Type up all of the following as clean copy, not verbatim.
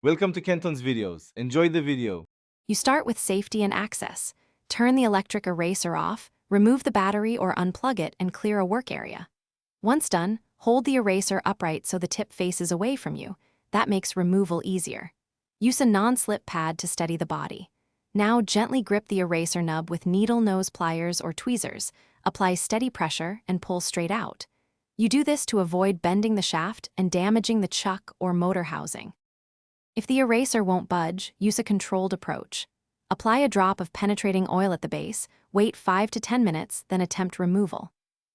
Welcome to Kenton's videos. Enjoy the video. You start with safety and access. Turn the electric eraser off, remove the battery or unplug it and clear a work area. Once done, hold the eraser upright so the tip faces away from you. That makes removal easier. Use a non-slip pad to steady the body. Now gently grip the eraser nub with needle nose pliers or tweezers. Apply steady pressure and pull straight out. You do this to avoid bending the shaft and damaging the chuck or motor housing. If the eraser won't budge, use a controlled approach. Apply a drop of penetrating oil at the base, wait 5 to 10 minutes, then attempt removal.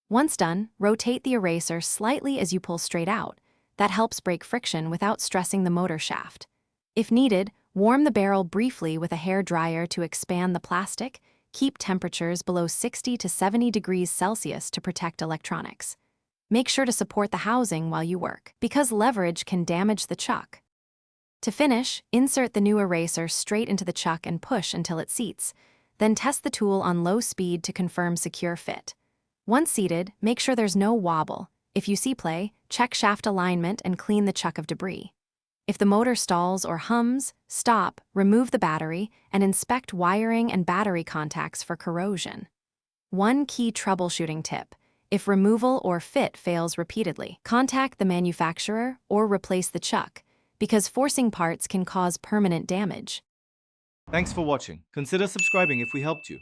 Once done, rotate the eraser slightly as you pull straight out. That helps break friction without stressing the motor shaft. If needed, warm the barrel briefly with a hair dryer to expand the plastic. Keep temperatures below 60 to 70 degrees Celsius to protect electronics. Make sure to support the housing while you work, because leverage can damage the chuck. To finish, insert the new eraser straight into the chuck and push until it seats. Then test the tool on low speed to confirm secure fit. Once seated, make sure there's no wobble. If you see play, check shaft alignment and clean the chuck of debris. If the motor stalls or hums, stop, remove the battery, and inspect wiring and battery contacts for corrosion. One key troubleshooting tip: if removal or fit fails repeatedly, contact the manufacturer or replace the chuck, because forcing parts can cause permanent damage. Thanks for watching. Consider subscribing if we helped you.